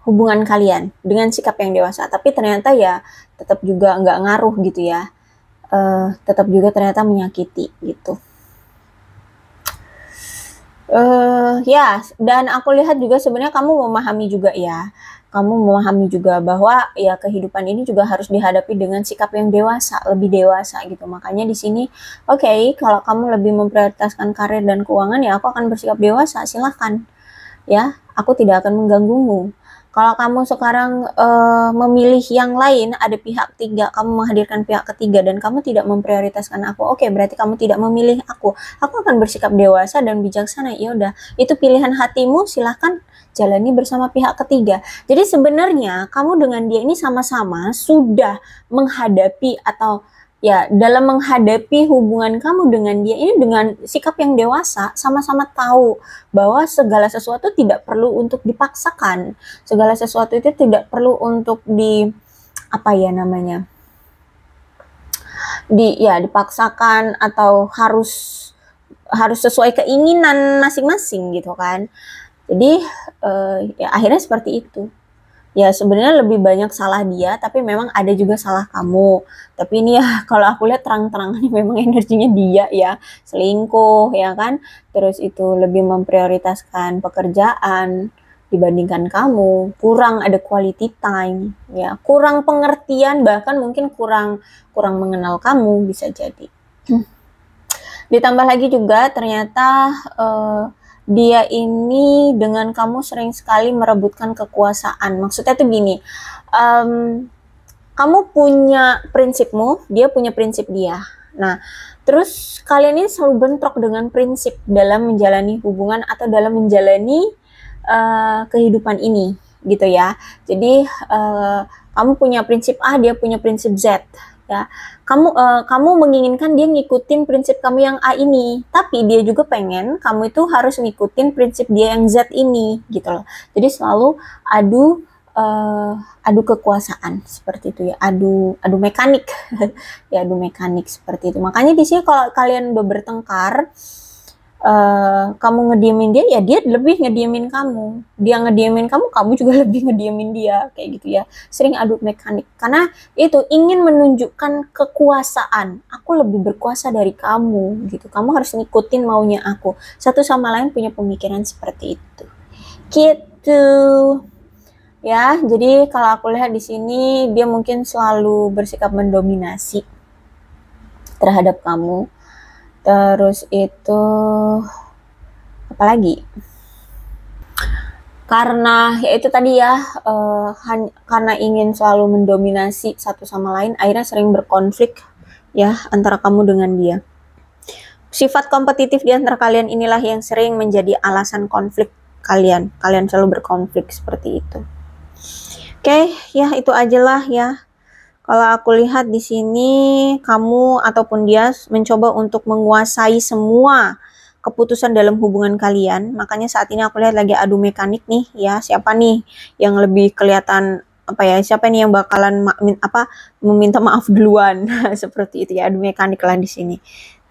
hubungan kalian dengan sikap yang dewasa, tapi ternyata ya tetap juga nggak ngaruh gitu ya, tetap juga ternyata menyakiti gitu. Ya, dan aku lihat juga sebenarnya kamu memahami juga ya, kamu memahami juga bahwa ya kehidupan ini juga harus dihadapi dengan sikap yang dewasa, lebih dewasa gitu. Makanya di sini, oke, kalau kamu lebih memprioritaskan karir dan keuangan ya aku akan bersikap dewasa, silahkan ya, aku tidak akan mengganggumu. Kalau kamu sekarang memilih yang lain, ada pihak ketiga, kamu menghadirkan pihak ketiga dan kamu tidak memprioritaskan aku, oke, berarti kamu tidak memilih aku akan bersikap dewasa dan bijaksana. Ya udah, itu pilihan hatimu, silahkan jalani bersama pihak ketiga. Jadi sebenarnya kamu dengan dia ini sama-sama sudah menghadapi atau ya dalam menghadapi hubungan kamu dengan dia ini dengan sikap yang dewasa, sama-sama tahu bahwa segala sesuatu tidak perlu untuk dipaksakan, segala sesuatu itu tidak perlu untuk apa ya namanya, dipaksakan atau harus sesuai keinginan masing-masing gitu kan. Jadi ya akhirnya seperti itu. Ya sebenarnya lebih banyak salah dia, tapi memang ada juga salah kamu. Tapi ini ya kalau aku lihat terang-terangan memang energinya dia ya, selingkuh ya kan. Terus itu lebih memprioritaskan pekerjaan dibandingkan kamu, kurang ada quality time ya, kurang pengertian, bahkan mungkin kurang mengenal kamu bisa jadi. Ditambah lagi juga ternyata dia ini dengan kamu sering sekali merebutkan kekuasaan. Maksudnya tuh gini, kamu punya prinsipmu, dia punya prinsip dia. Nah, terus kalian ini selalu bentrok dengan prinsip dalam menjalani hubungan atau dalam menjalani kehidupan ini, gitu ya. Jadi kamu punya prinsip A, dia punya prinsip Z. Ya, kamu menginginkan dia ngikutin prinsip kamu yang A ini, tapi dia juga pengen kamu itu harus ngikutin prinsip dia yang Z ini, gitu loh. Jadi selalu adu kekuasaan seperti itu ya, adu mekanik ya, adu mekanik seperti itu. Makanya di sini kalau kalian udah bertengkar, kamu ngediemin dia, ya dia lebih ngediemin kamu. Dia ngediemin kamu, kamu juga lebih ngediemin dia, kayak gitu ya. Sering adu mekanik, karena itu ingin menunjukkan kekuasaan. Aku lebih berkuasa dari kamu, gitu. Kamu harus ngikutin maunya aku. Satu sama lain punya pemikiran seperti itu. Gitu. Ya, jadi kalau aku lihat di sini dia mungkin selalu bersikap mendominasi terhadap kamu. Terus itu apalagi? Karena ya itu tadi ya, karena ingin selalu mendominasi satu sama lain, akhirnya sering berkonflik ya antara kamu dengan dia. Sifat kompetitif di antara kalian inilah yang sering menjadi alasan konflik kalian. Kalian selalu berkonflik seperti itu. Oke, ya itu aja lah ya. Kalau aku lihat di sini kamu ataupun dia mencoba untuk menguasai semua keputusan dalam hubungan kalian. Makanya saat ini aku lihat lagi adu mekanik nih ya. Siapa nih yang lebih kelihatan apa ya? Siapa nih yang bakalan meminta maaf duluan seperti itu ya. Adu mekanik lah di sini.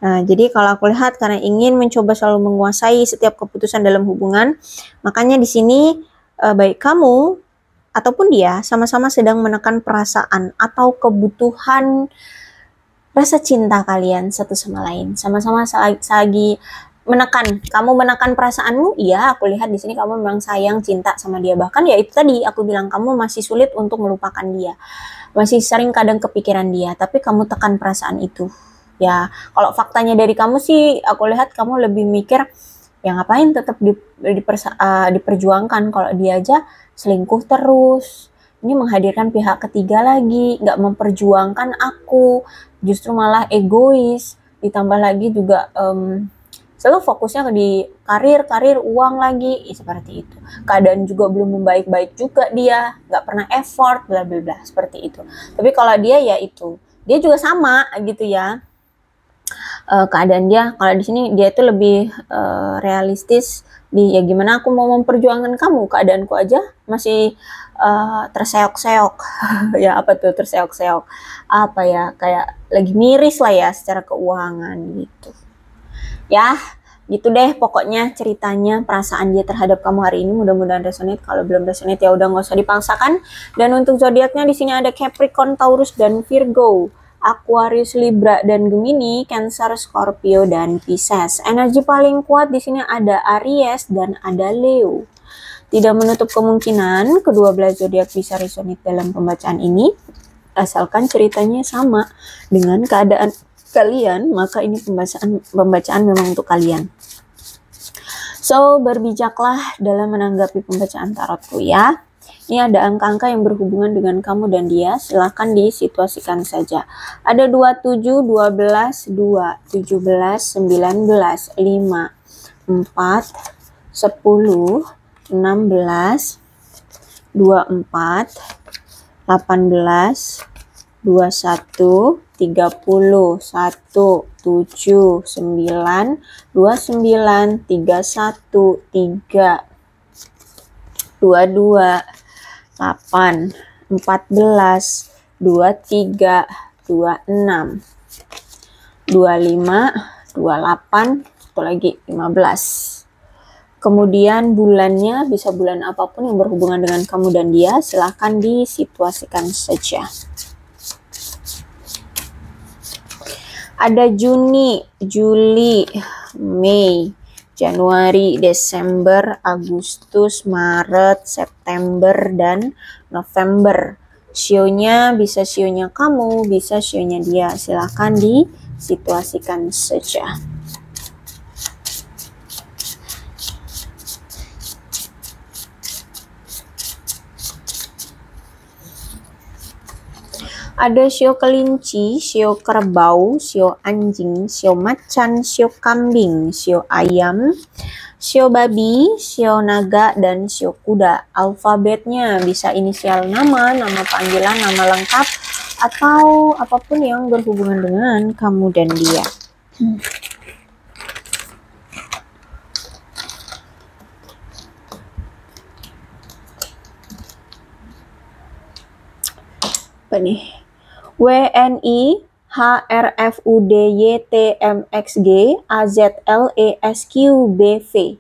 Nah, jadi kalau aku lihat karena ingin mencoba selalu menguasai setiap keputusan dalam hubungan, makanya di sini baik kamu ataupun dia sama-sama sedang menekan perasaan atau kebutuhan rasa cinta kalian satu sama lain. Sama-sama lagi menekan. Kamu menekan perasaanmu, iya aku lihat di sini kamu memang sayang, cinta sama dia. Bahkan ya itu tadi aku bilang kamu masih sulit untuk melupakan dia. Masih sering kadang kepikiran dia, tapi kamu tekan perasaan itu. Ya, kalau faktanya dari kamu sih aku lihat kamu lebih mikir ya ngapain tetap diperjuangkan kalau dia aja selingkuh terus, ini menghadirkan pihak ketiga lagi, nggak memperjuangkan aku, justru malah egois, ditambah lagi juga selalu fokusnya di karir, uang lagi, seperti itu. Keadaan juga belum membaik-baik juga dia, nggak pernah effort, bla bla bla, seperti itu. Tapi kalau dia ya itu, dia juga sama gitu ya. Keadaan dia kalau di sini dia itu lebih realistis di ya gimana aku mau memperjuangkan kamu, keadaanku aja masih terseok-seok ya apa tuh terseok-seok apa ya kayak lagi miris lah ya secara keuangan gitu ya. Gitu deh pokoknya ceritanya perasaan dia terhadap kamu hari ini. Mudah-mudahan resonate. Kalau belum resonate ya udah nggak usah dipaksakan. Dan untuk zodiaknya di sini ada Capricorn, Taurus dan Virgo, Aquarius, Libra dan Gemini, Cancer, Scorpio dan Pisces. Energi paling kuat di sini ada Aries dan ada Leo. Tidak menutup kemungkinan kedua belah zodiak bisa resonate dalam pembacaan ini, asalkan ceritanya sama dengan keadaan kalian, maka ini pembacaan memang untuk kalian. So, berbijaklah dalam menanggapi pembacaan tarotku ya. Ini ada angka-angka yang berhubungan dengan kamu dan dia, silahkan disituasikan saja. Ada 27, 12, 2, 17, 19, 5, 4, 10, 16, 24, 18, 21, 30, 1, 7, 9, 29, 31, 3, 22, 8, 14, 23, 26, 25, 28, satu lagi 15. Kemudian bulannya bisa bulan apapun yang berhubungan dengan kamu dan dia, silahkan disituasikan saja. Ada Juni, Juli, Mei, Januari, Desember, Agustus, Maret, September, dan November. Sionya bisa sionya kamu, bisa sionya dia. Silahkan disituasikan saja. Ada sio kelinci, sio kerbau, sio anjing, sio macan, sio kambing, sio ayam, sio babi, sio naga, dan sio kuda. Alfabetnya bisa inisial nama, nama panggilan, nama lengkap, atau apapun yang berhubungan dengan kamu dan dia. Apa nih? WNI, H R F U D Y T M X G A Z L E S Q B V.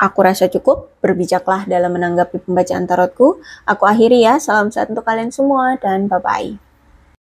Aku rasa cukup, berbijaklah dalam menanggapi pembacaan tarotku. Aku akhiri ya, salam sehat untuk kalian semua dan bye-bye.